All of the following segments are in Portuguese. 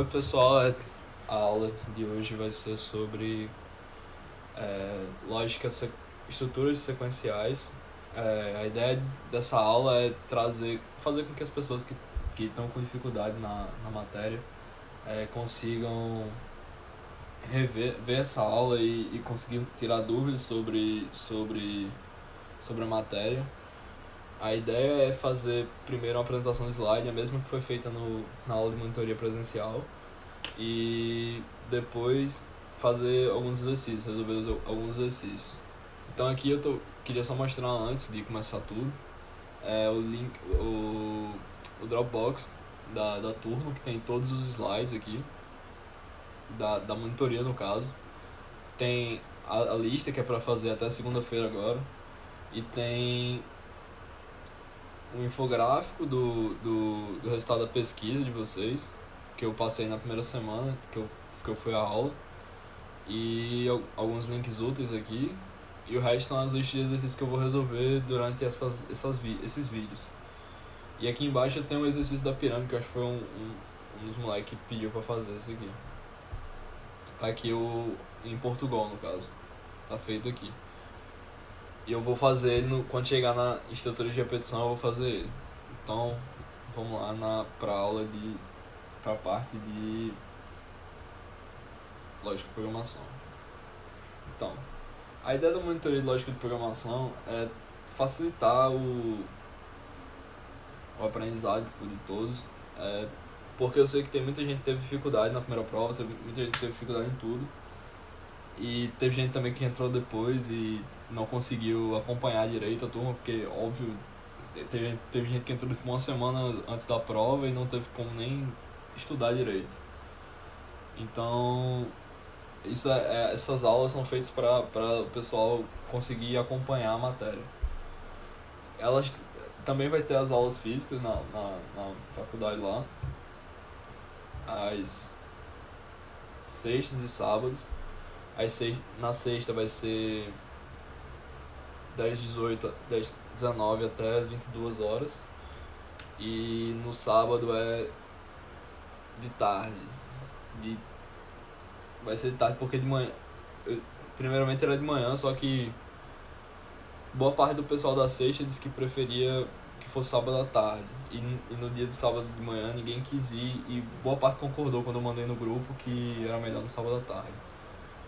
Oi pessoal, a aula de hoje vai ser sobre lógica, estruturas sequenciais. A ideia dessa aula é fazer com que as pessoas que estão com dificuldade na matéria consigam ver essa aula e conseguir tirar dúvidas sobre a matéria. A ideia é fazer primeiro uma apresentação de slide, a mesma que foi feita na aula de monitoria presencial, e depois fazer alguns exercícios, resolver alguns exercícios. Então aqui queria só mostrar antes de começar tudo, o link, o Dropbox da turma, que tem todos os slides aqui, da monitoria no caso. Tem a lista que é para fazer até segunda-feira agora, e tem um infográfico do resultado da pesquisa de vocês, que eu passei na primeira semana que eu fui à aula, e alguns links úteis aqui, e o resto são as listas de exercícios que eu vou resolver durante esses vídeos. E aqui embaixo tem um exercício da pirâmide, que eu acho que foi um dos moleques que pediu pra fazer isso aqui. Tá aqui em Portugal, no caso. Tá feito aqui. E eu vou fazer ele quando chegar na estrutura de repetição, eu vou fazer ele. Então, vamos lá pra parte de lógica de programação. Então, a ideia da monitoria de lógica de programação é facilitar o aprendizado de todos, porque eu sei que tem muita gente que teve dificuldade na primeira prova, muita gente que teve dificuldade em tudo, e teve gente também que entrou depois e não conseguiu acompanhar direito a turma, porque, óbvio, teve gente que entrou uma semana antes da prova e não teve como nem estudar direito. Então, essas aulas são feitas para o pessoal conseguir acompanhar a matéria. Elas também vai ter as aulas físicas na faculdade lá, às sextas e sábados. Na sexta vai ser das 18, das 19 até as 22 horas. E no sábado é de tarde. Vai ser de tarde porque de manhã. Primeiramente era de manhã, só que boa parte do pessoal da sexta disse que preferia que fosse sábado à tarde. E no dia do sábado de manhã ninguém quis ir, e boa parte concordou quando eu mandei no grupo que era melhor no sábado à tarde.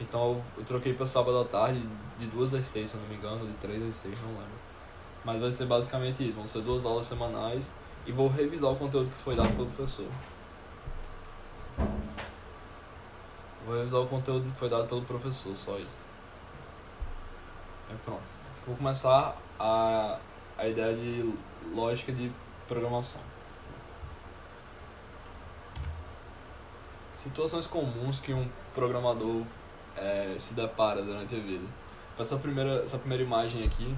Então eu troquei para sábado à tarde, de 2 às 6, se eu não me engano, de 3 às 6, não lembro. Mas vai ser basicamente isso, vão ser 2 aulas semanais, e vou revisar o conteúdo que foi dado pelo professor. Vou revisar o conteúdo que foi dado pelo professor, só isso. Aí pronto. Vou começar a ideia de lógica de programação. Situações comuns que um programador se depara durante a vida. Essa primeira imagem aqui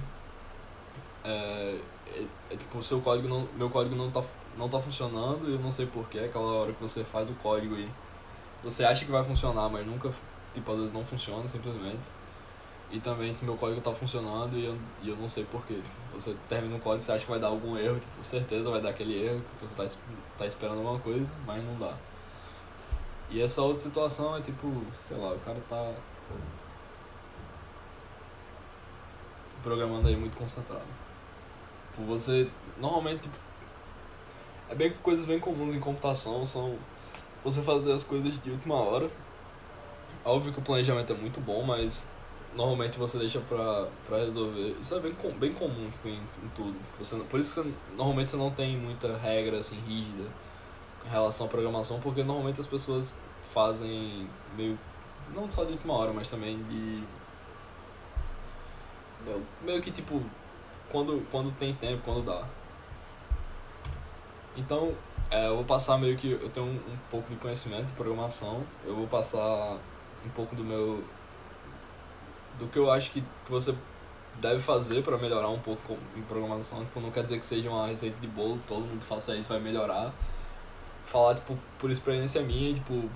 tipo, meu código não tá funcionando, e eu não sei porquê. Aquela hora que você faz o código e você acha que vai funcionar, mas nunca, tipo, às vezes não funciona simplesmente. E também que meu código tá funcionando e eu não sei porquê. Tipo, você termina um código e você acha que vai dar algum erro, tipo, com certeza vai dar aquele erro, que você tá esperando alguma coisa, mas não dá. E essa outra situação é tipo, sei lá, o cara tá programando aí muito concentrado. Tipo, você, normalmente, tipo, coisas bem comuns em computação são você fazer as coisas de última hora. Óbvio que o planejamento é muito bom, mas normalmente você deixa pra resolver. Isso é bem comum, tipo, em tudo. Por isso que normalmente você não tem muita regra assim rígida em relação à programação, porque normalmente as pessoas fazem meio, não só de última hora, mas também meio que tipo, quando tem tempo, quando dá. Então, eu vou passar meio que, eu tenho um pouco de conhecimento de programação, eu vou passar um pouco do que eu acho que você deve fazer para melhorar um pouco em programação. Tipo, não quer dizer que seja uma receita de bolo, todo mundo faça isso vai melhorar. Falar, tipo, por experiência minha, tipo,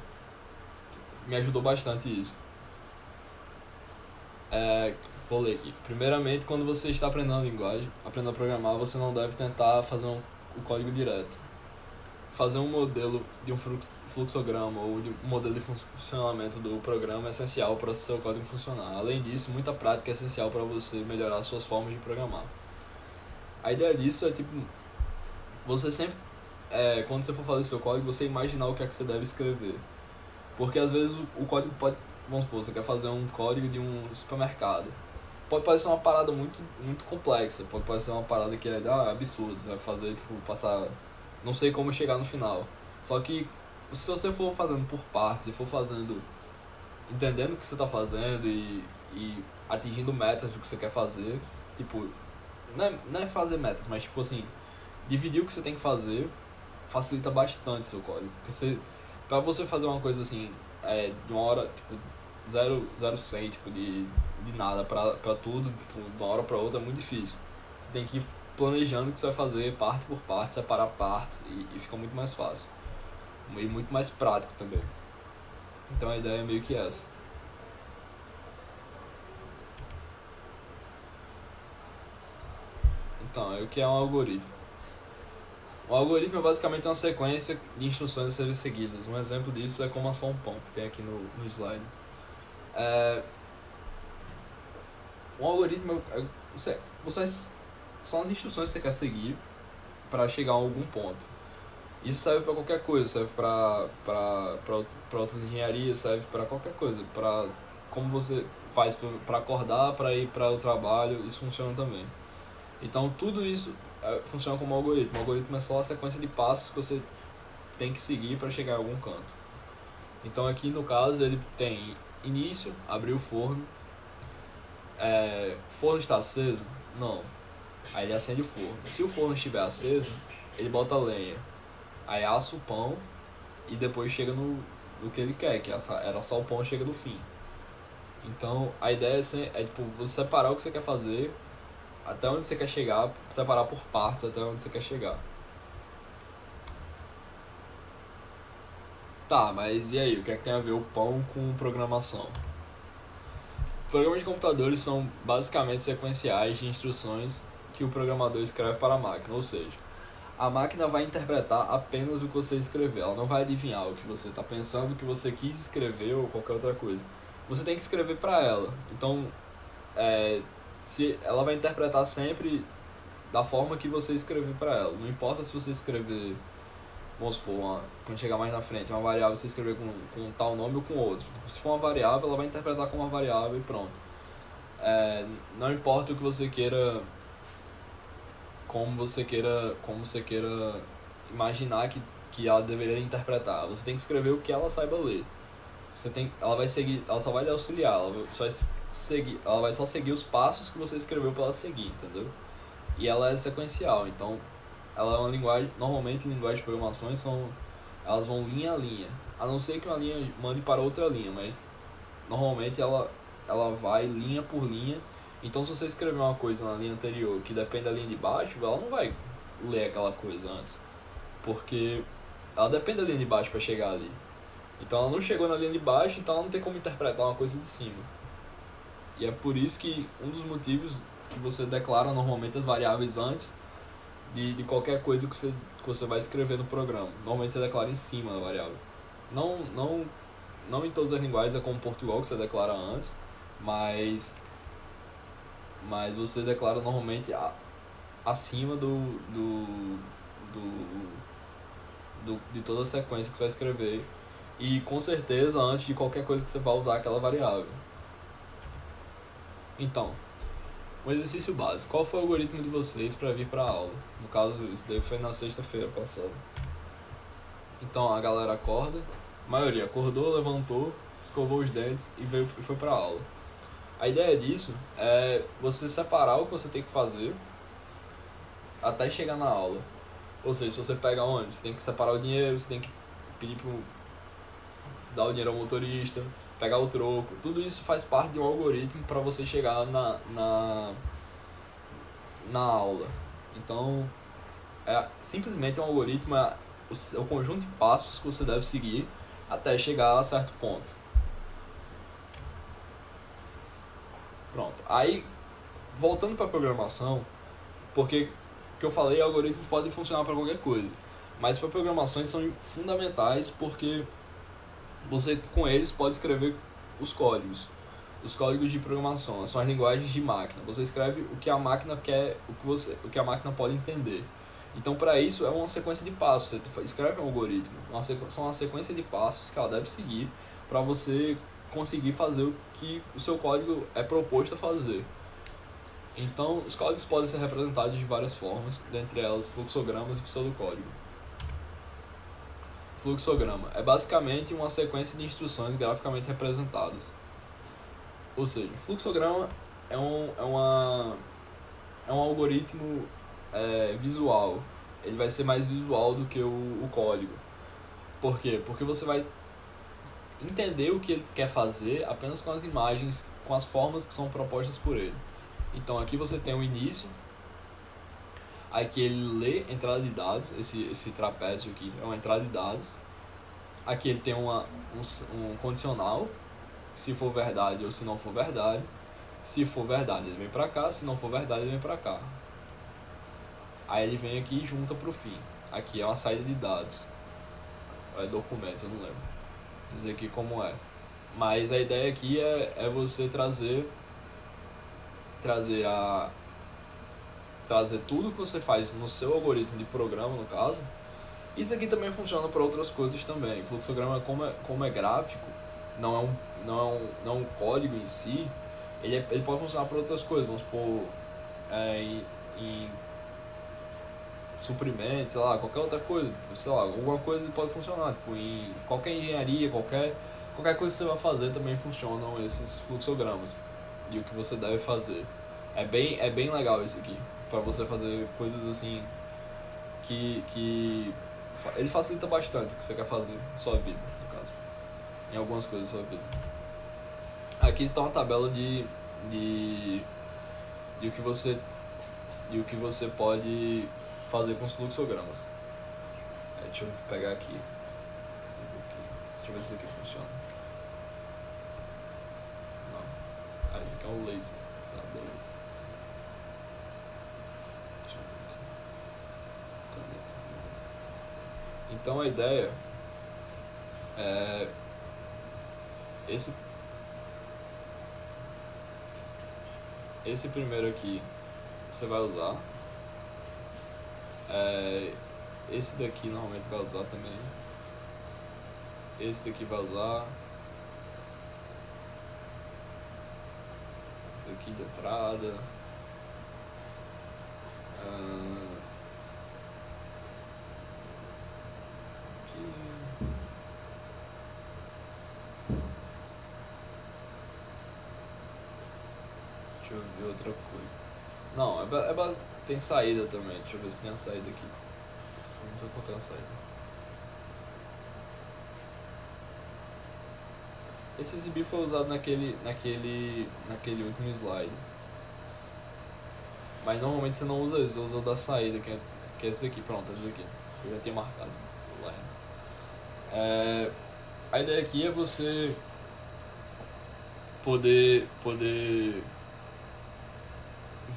me ajudou bastante isso. Vou ler aqui. Primeiramente, quando você está aprendendo a linguagem, aprendendo a programar, você não deve tentar fazer o código direto. fazer um modelo de um fluxograma ou de um modelo de funcionamento do programa é essencial para o seu código funcionar. Além disso, muita prática é essencial para você melhorar suas formas de programar. A ideia disso é tipo, você sempre, quando você for fazer seu código, você imaginar o que é que você deve escrever. Porque às vezes o código pode, vamos supor, você quer fazer um código de um supermercado. Pode parecer uma parada muito, muito complexa, pode parecer uma parada que é absurda, você vai fazer, tipo, passar, não sei como chegar no final. Só que se você for fazendo por partes e for fazendo, entendendo o que você está fazendo e atingindo metas do que você quer fazer, tipo, não é fazer metas, mas tipo assim, dividir o que você tem que fazer facilita bastante seu código. Porque pra você fazer uma coisa assim, de uma hora, tipo, 0, 100, tipo, de nada pra tudo, tipo, de uma hora pra outra é muito difícil. Você tem que ir planejando o que você vai fazer, parte por parte, separar partes, e fica muito mais fácil. E muito mais prático também. Então a ideia é meio que essa. Então, o que é um algoritmo? Um algoritmo é basicamente uma sequência de instruções a serem seguidas. Um exemplo disso é como assar um pão, que tem aqui no slide. Um algoritmo são as instruções que você quer seguir para chegar a algum ponto. Isso serve para qualquer coisa, serve para outras engenharias, serve para qualquer coisa, para como você faz para acordar, para ir para o trabalho, isso funciona também. Então tudo isso funciona como um algoritmo. O algoritmo é só a sequência de passos que você tem que seguir para chegar a algum canto. Então aqui no caso ele tem início, abrir o forno, forno está aceso? Não. Aí ele acende o forno. Se o forno estiver aceso, ele bota lenha. Aí assa o pão e depois chega no que ele quer, que era só o pão, chega no fim. Então a ideia é tipo, você separar o que você quer fazer, até onde você quer chegar, separar por partes até onde você quer chegar. Tá, mas e aí, o que é que tem a ver o pão com programação? Programas de computadores são basicamente sequenciais de instruções que o programador escreve para a máquina, ou seja, a máquina vai interpretar apenas o que você escreveu, ela não vai adivinhar o que você está pensando, o que você quis escrever ou qualquer outra coisa. Você tem que escrever para ela, então se ela vai interpretar sempre da forma que você escrever para ela. Não importa se você escrever, vamos supor, quando chegar mais na frente, uma variável você escrever com tal nome ou com outro. Se for uma variável, ela vai interpretar como uma variável e pronto. Não importa o que você queira, como você queira imaginar que ela deveria interpretar. Você tem que escrever o que ela saiba ler. Ela vai seguir, ela só vai lhe auxiliar, ela vai só seguir os passos que você escreveu para ela seguir, entendeu? E ela é sequencial, então ela é uma linguagem, normalmente linguagens de programação elas vão linha a linha, a não ser que uma linha mande para outra linha, mas normalmente ela vai linha por linha. Então se você escrever uma coisa na linha anterior que depende da linha de baixo, ela não vai ler aquela coisa antes, porque ela depende da linha de baixo para chegar ali. Então ela não chegou na linha de baixo, então ela não tem como interpretar uma coisa de cima. E é por isso que um dos motivos que você declara normalmente as variáveis antes de qualquer coisa que você vai escrever no programa. Normalmente você declara em cima da variável. Não em todas as linguagens é como Portugal que você declara antes, mas você declara normalmente acima de toda a sequência que você vai escrever. E com certeza antes de qualquer coisa que você vai usar aquela variável. Então, um exercício básico. Qual foi o algoritmo de vocês para vir para a aula? No caso, isso daí foi na sexta-feira passada. Então, a galera acorda, a maioria acordou, levantou, escovou os dentes e foi para a aula. A ideia disso é você separar o que você tem que fazer até chegar na aula. Ou seja, se você pega ônibus, você tem que separar o dinheiro, você tem que pedir dar o dinheiro ao motorista, pegar o troco. Tudo isso faz parte de um algoritmo para você chegar na aula. Então, simplesmente um algoritmo é o conjunto de passos que você deve seguir até chegar a certo ponto. Pronto. Aí, voltando para a programação, porque o que eu falei, o algoritmo pode funcionar para qualquer coisa. Mas para programação eles são fundamentais porque você com eles pode escrever os códigos. Os códigos de programação são as linguagens de máquina. Você escreve o que a máquina quer, o que a máquina pode entender. Então, para isso, é uma sequência de passos. Você escreve um algoritmo, são uma sequência de passos que ela deve seguir para você conseguir fazer o que o seu código é proposto a fazer. Então, os códigos podem ser representados de várias formas, dentre elas fluxogramas e pseudocódigo. Fluxograma é basicamente uma sequência de instruções graficamente representadas. Ou seja, fluxograma é um algoritmo visual. Ele vai ser mais visual do que o código. Por quê? Porque você vai entender o que ele quer fazer apenas com as imagens, com as formas que são propostas por ele. Então aqui você tem o início, aqui ele lê entrada de dados, esse trapézio aqui é uma entrada de dados. Aqui ele tem um condicional, se for verdade ou se não for verdade. Se for verdade ele vem pra cá, se não for verdade ele vem pra cá. Aí ele vem aqui e junta pro fim. Aqui é uma saída de dados. Ou é documentos, eu não lembro. Dizer aqui como é. Mas a ideia aqui é você trazer tudo que você faz no seu algoritmo de programa, no caso. Isso aqui também funciona para outras coisas também. Fluxograma, como é gráfico, não é um código em si, ele pode funcionar para outras coisas. Vamos supor, em suprimentos, sei lá, qualquer outra coisa, sei lá, alguma coisa pode funcionar, tipo, em qualquer engenharia, qualquer coisa que você vai fazer também funcionam esses fluxogramas e o que você deve fazer. É bem legal esse aqui, para você fazer coisas assim que ele facilita bastante o que você quer fazer na sua vida, no caso, em algumas coisas da sua vida. Aqui está uma tabela de o que você pode fazer com os fluxogramas. Deixa eu pegar aqui. Deixa eu ver se esse aqui funciona. Não. Esse aqui é um laser. Tá, beleza. Deixa eu ver aqui. Caneta. Então a ideia é esse primeiro aqui você vai usar. Esse daqui normalmente vai usar também. Esse daqui vai usar. Esse daqui de entrada. Deixa eu ver outra coisa. Não, tem saída também. Deixa eu ver se tem a saída aqui. Não tô encontrando a saída. Esse exibir foi usado naquele último slide. Mas normalmente você não usa isso, você usa o da saída, que é esse daqui. Pronto, é esse aqui. Eu já tinha marcado. A ideia aqui é você poder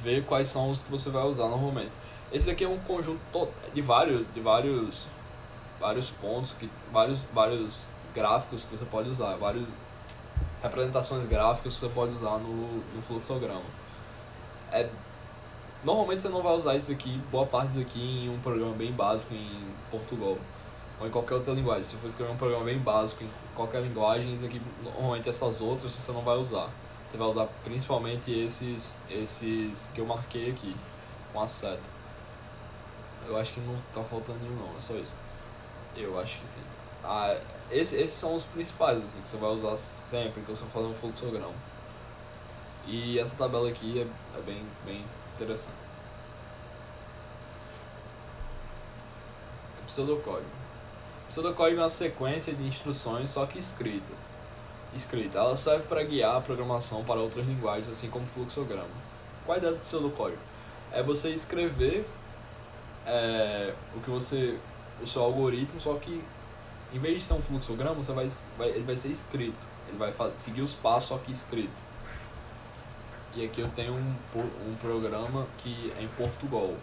ver quais são os que você vai usar normalmente. Esse daqui é um conjunto de vários pontos, vários gráficos que você pode usar, várias representações gráficas que você pode usar no fluxograma. Normalmente você não vai usar isso aqui, boa parte disso aqui, em um programa bem básico em Portugal ou em qualquer outra linguagem. Se for escrever um programa bem básico em qualquer linguagem, isso aqui, normalmente essas outras você não vai usar. Você vai usar principalmente esses que eu marquei aqui, com a seta. Eu acho que não tá faltando nenhum não, é só isso. Eu acho que sim. Esses são os principais, assim, que você vai usar sempre que você for fazer um fluxograma. E essa tabela aqui é bem interessante. Pseudocódigo. Pseudocódigo é uma sequência de instruções, só que escrita. Ela serve para guiar a programação para outras linguagens, assim como fluxograma. Qual a ideia do pseudocódigo? É você escrever o seu algoritmo, só que em vez de ser um fluxograma, ele vai ser escrito. Ele vai seguir os passos, só que escrito. E aqui eu tenho um programa que é em Portugal,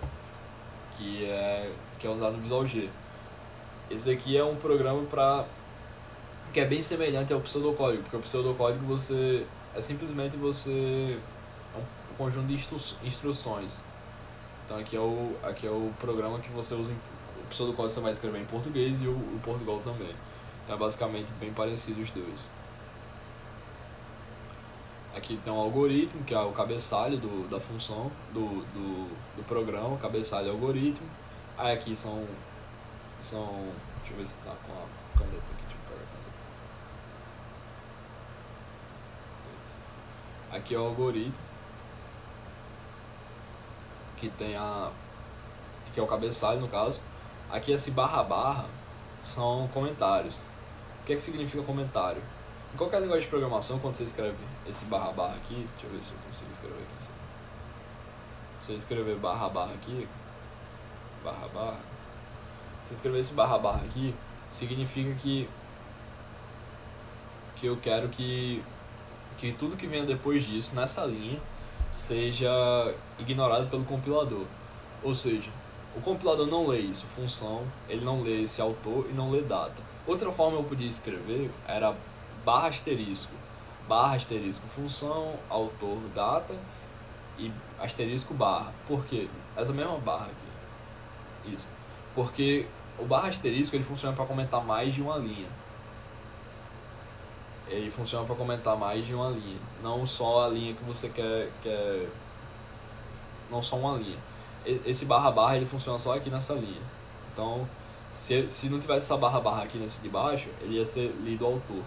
que é usado no Visual G. Esse aqui é um programa que é bem semelhante ao pseudocódigo, porque o pseudocódigo é simplesmente é um conjunto de instruções. Então aqui é o programa que você usa, o pseudocódigo você vai escrever em português e o Portugal também. Então é basicamente bem parecido os dois. Aqui tem um algoritmo, que é o cabeçalho da função, do programa, cabeçalho e algoritmo. Aí aqui são. Deixa eu ver se tá com a caneta aqui, deixa eu pegar a caneta. Aqui é o algoritmo, que tem que é o cabeçalho no caso. Aqui esse barra barra são comentários. O que é que significa comentário? Em qualquer linguagem de programação, quando você escreve esse barra barra aqui, deixa eu ver se eu consigo escrever aqui assim. Se eu escrever barra barra aqui, barra barra, se eu escrever esse barra barra aqui, significa que eu quero que tudo que venha depois disso, nessa linha, seja ignorado pelo compilador. Ou seja, o compilador não lê isso, função, ele não lê esse autor e não lê data. Outra forma eu podia escrever era barra asterisco, função, autor, data e asterisco barra. Por quê? Essa mesma barra aqui. Isso. Porque o barra asterisco ele funciona para comentar mais de uma linha. Ele funciona para comentar mais de uma linha, não só a linha que você quer não só uma linha. Esse barra barra ele funciona só aqui nessa linha. Então, se não tivesse essa barra barra aqui nesse de baixo, ele ia ser lido ao autor.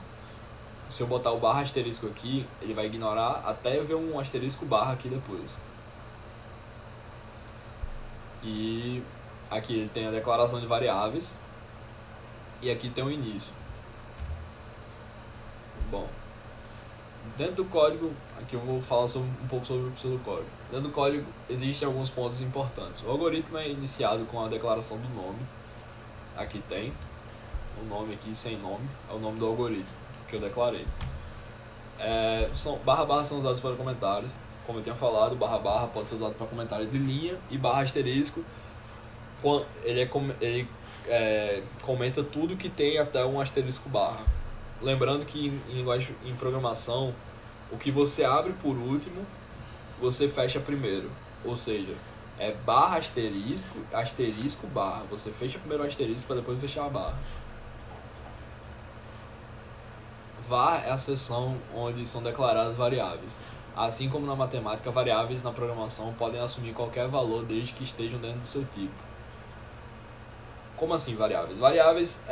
Se eu botar o barra asterisco aqui, ele vai ignorar até eu ver um asterisco barra aqui depois. E aqui ele tem a declaração de variáveis e aqui tem o início. Bom, dentro do código, aqui eu vou falar um pouco sobre o pseudocódigo. Dentro do código existem alguns pontos importantes. O algoritmo é iniciado com a declaração do nome. Aqui tem o nome aqui sem nome, é o nome do algoritmo que eu declarei. Barra barra são usados para comentários. Como eu tinha falado, barra barra pode ser usado para comentário de linha e barra asterisco ele comenta tudo que tem até um asterisco barra. Lembrando que em programação, o que você abre por último, você fecha primeiro. Ou seja, é barra asterisco, asterisco barra. Você fecha primeiro o asterisco para depois fechar a barra. Var é a seção onde são declaradas variáveis. Assim como na matemática, variáveis na programação podem assumir qualquer valor desde que estejam dentro do seu tipo. Como assim variáveis? Variáveis,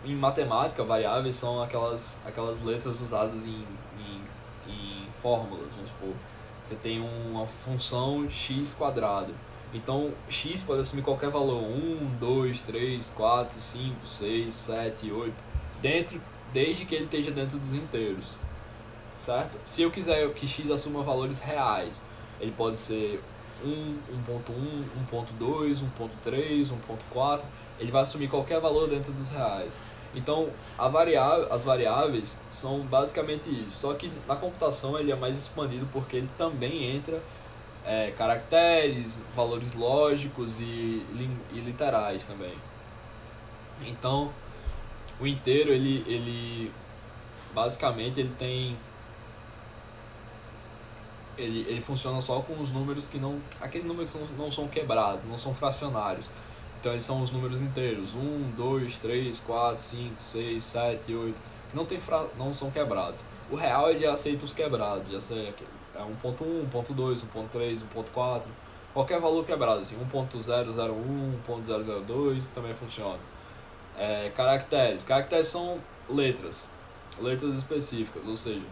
em matemática, variáveis são aquelas letras usadas em fórmulas, vamos supor. Você tem uma função x quadrado. Então, x pode assumir qualquer valor, 1, 2, 3, 4, 5, 6, 7, 8, desde que ele esteja dentro dos inteiros, certo? Se eu quiser que x assuma valores reais, ele pode ser 1, 1.1, 1.2, 1.3, 1.4, ele vai assumir qualquer valor dentro dos reais. Então, as variáveis são basicamente isso, só que na computação ele é mais expandido porque ele também entra caracteres, valores lógicos e literais também. Então, o inteiro, ele basicamente ele tem... Ele funciona só com os números que não... Aqueles números que não são quebrados, não são fracionários. Então eles são os números inteiros. 1, 2, 3, 4, 5, 6, 7, 8. Que não são quebrados. O real ele já aceita os quebrados. Já aceita 1.1, 1.2, 1.3, 1.4. Qualquer valor quebrado, assim. 1.001, 1.002 também funciona. Caracteres. Caracteres são letras. Letras específicas. Ou seja,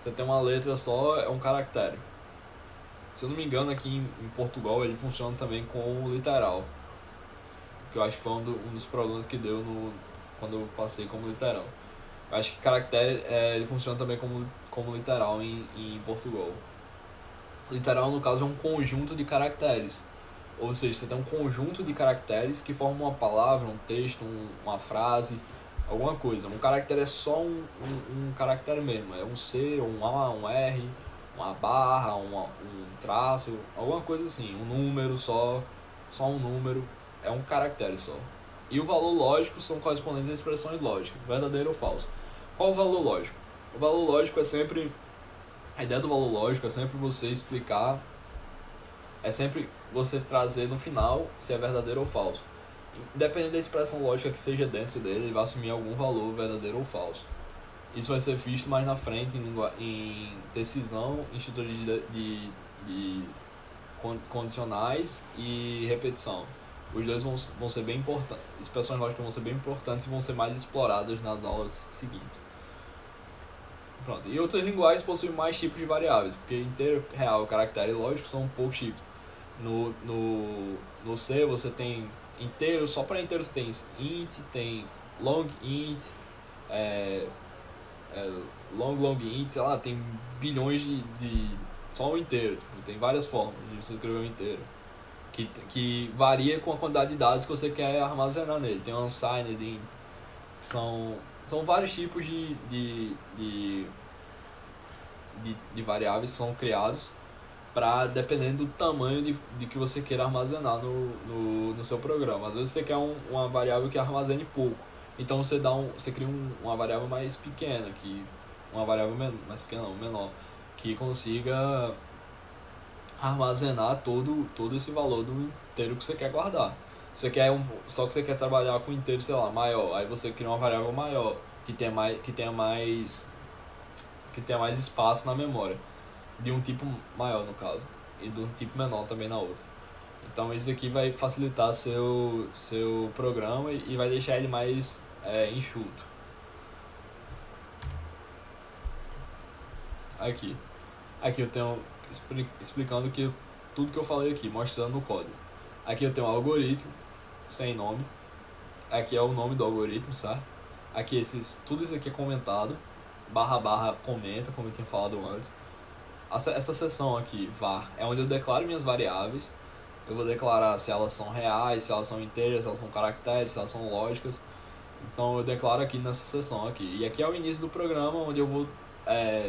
você tem uma letra só, é um caractere. Se eu não me engano, aqui em Portugal ele funciona também com o literal, que eu acho que foi um dos problemas que deu quando eu passei como literal. Eu acho que caractere ele funciona também como literal em Portugal. Literal, no caso, é um conjunto de caracteres. Ou seja, você tem um conjunto de caracteres que formam uma palavra, um texto, uma frase, alguma coisa. Um caractere é só um caractere mesmo. É um C, um A, um R, uma barra, um traço, alguma coisa assim. Um número só um número. É um caractere só. E o valor lógico são correspondentes a expressões lógicas, verdadeiro ou falso. Qual o valor lógico? O valor lógico é sempre... A ideia do valor lógico é sempre você explicar... É sempre você trazer no final se é verdadeiro ou falso. Independente da expressão lógica que seja dentro dele, ele vai assumir algum valor verdadeiro ou falso. Isso vai ser visto mais na frente em decisão, em estruturas de condicionais e repetição. Os dois vão ser bem importantes, expressões lógicas vão ser bem importantes e vão ser mais exploradas nas aulas seguintes. Pronto. E outras linguagens possuem mais tipos de variáveis, porque inteiro, real, caractere e lógico são poucos tipos. No C você tem inteiro, só para inteiro você tem int, tem long int, long int, sei lá, tem bilhões de só o inteiro, tem várias formas de você escrever um inteiro. Que varia com a quantidade de dados que você quer armazenar nele. Tem um unsigned int, que são vários tipos de variáveis que são criados para dependendo do tamanho de que você queira armazenar no seu programa. Às vezes você quer uma variável que armazene pouco, então você cria uma variável mais pequena, uma variável mais pequena, não, menor, que consiga armazenar todo esse valor do inteiro que você quer guardar. Só que você quer trabalhar com inteiro, sei lá, maior, aí você cria uma variável maior que tenha mais espaço na memória, de um tipo maior no caso, e de um tipo menor também na outra. Então isso aqui vai facilitar seu programa e vai deixar ele mais enxuto. Aqui eu tenho explicando tudo que eu falei aqui, mostrando no código. Aqui eu tenho um algoritmo sem nome. Aqui é o nome do algoritmo, certo? Aqui tudo isso aqui é comentado, / comenta, como eu tinha falado antes. Essa seção aqui, var, é onde eu declaro minhas variáveis. Eu vou declarar se elas são reais, se elas são inteiras, se elas são caracteres, se elas são lógicas. Então eu declaro aqui nessa seção aqui. E aqui é o início do programa, onde eu vou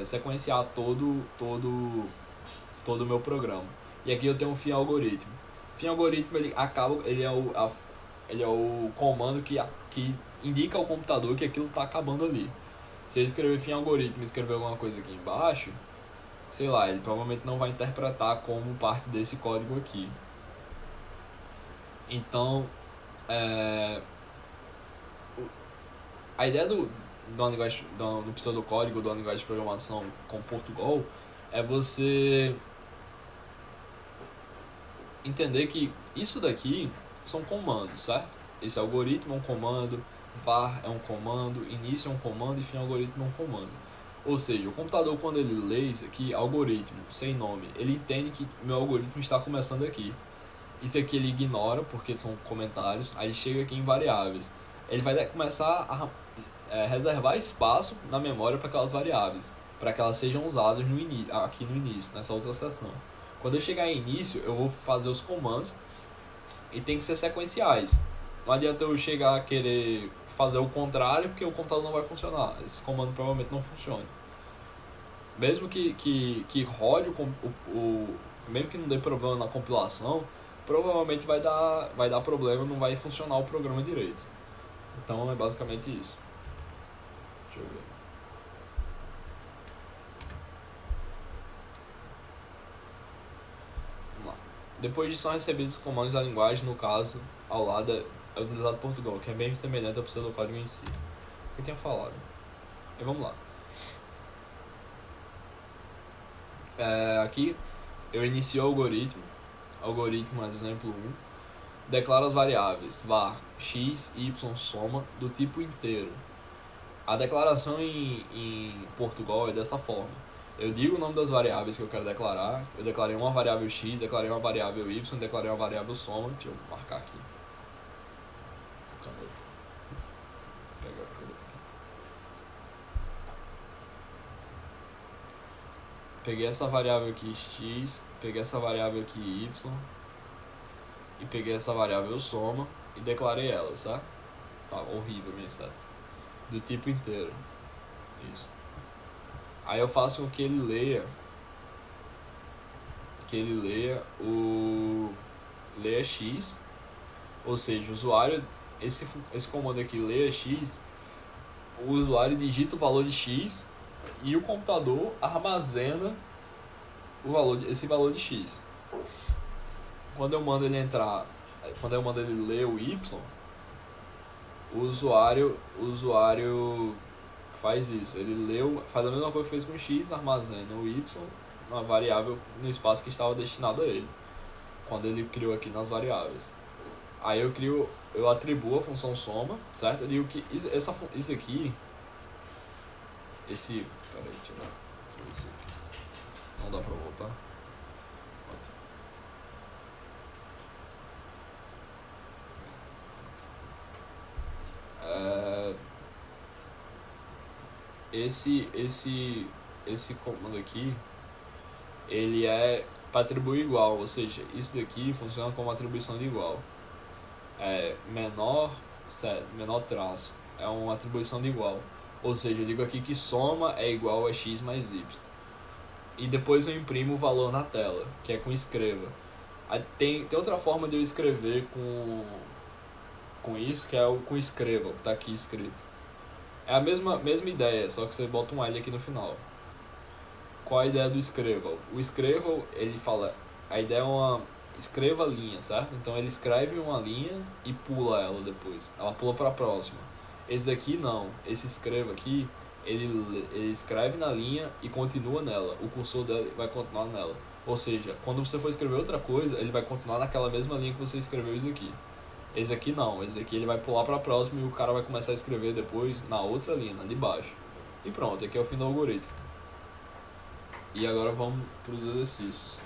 sequenciar todo o meu programa. E aqui eu tenho um fim algoritmo. Fim algoritmo ele é o comando que indica ao computador que aquilo está acabando ali. Se eu escrever fim algoritmo e escrever alguma coisa aqui embaixo, sei lá, ele provavelmente não vai interpretar como parte desse código aqui. Então, a ideia do pseudocódigo, da linguagem de programação com Portugal, é você entender que isso daqui são comandos, certo? Esse algoritmo é um comando, var é um comando, início é um comando e fim algoritmo é um comando. Ou seja, o computador, quando ele lê isso aqui, algoritmo, sem nome, ele entende que meu algoritmo está começando aqui. Isso aqui ele ignora, porque são comentários, aí ele chega aqui em variáveis. Ele vai começar a reservar espaço na memória para aquelas variáveis, para que elas sejam usadas aqui no início, nessa outra seção. Quando eu chegar em início, eu vou fazer os comandos e tem que ser sequenciais. Não adianta eu chegar a querer fazer o contrário, porque o computador não vai funcionar. Esse comando provavelmente não funciona. Mesmo que rode mesmo que não dê problema na compilação, provavelmente vai dar problema, não vai funcionar o programa direito. Então é basicamente isso. Deixa eu ver. Vamos lá. Depois de são recebidos os comandos da linguagem, no caso, ao lado é utilizado Portugal, que é bem semelhante ao pseudocódigo em si. Que eu tinha falado. E vamos lá. Aqui eu inicio o algoritmo exemplo 1, declaro as variáveis var, x, y, soma do tipo inteiro. A declaração em Portugal é dessa forma. Eu digo o nome das variáveis que eu quero declarar. Eu declarei uma variável x, declarei uma variável y, declarei uma variável soma. Deixa eu marcar aqui. Caneta. Vou pegar a caneta aqui. Peguei essa variável aqui x, peguei essa variável aqui y e peguei essa variável soma e declarei ela, certo? Tá horrível minha stats. Do tipo inteiro. Isso. Aí eu faço com que ele leia leia x, ou seja, o usuário esse comando aqui, leia x, o usuário digita o valor de x e o computador armazena esse valor de x. Quando eu mando ele entrar, quando eu mando ele ler o y, o usuário faz isso. Ele faz a mesma coisa que fez com o x, armazena o y, uma variável no espaço que estava destinado a ele, quando ele criou aqui nas variáveis. Aí eu atribuo a função soma, certo? Eu digo que isso aqui, peraí, deixa eu ver isso aqui. Não dá pra voltar. Esse comando aqui, ele é para atribuir igual, ou seja, isso daqui funciona como atribuição de igual. Menor traço é uma atribuição de igual, ou seja, eu digo aqui que soma é igual a x mais y, e depois eu imprimo o valor na tela, que é com escreva. Tem outra forma de eu escrever com isso, que é o com escreva, que tá aqui escrito. É a mesma ideia, só que você bota um L aqui no final. Qual a ideia do escreva? O escreva, ele fala, a ideia é escreva a linha, certo? Então ele escreve uma linha e pula ela depois. Ela pula para a próxima. Esse daqui não. Esse escreva aqui, ele escreve na linha e continua nela. O cursor dele vai continuar nela. Ou seja, quando você for escrever outra coisa, ele vai continuar naquela mesma linha que você escreveu isso aqui. Esse aqui não. Esse aqui ele vai pular para a próxima e o cara vai começar a escrever depois na outra linha, na de baixo. E pronto, aqui é o fim do algoritmo. E agora vamos para os exercícios.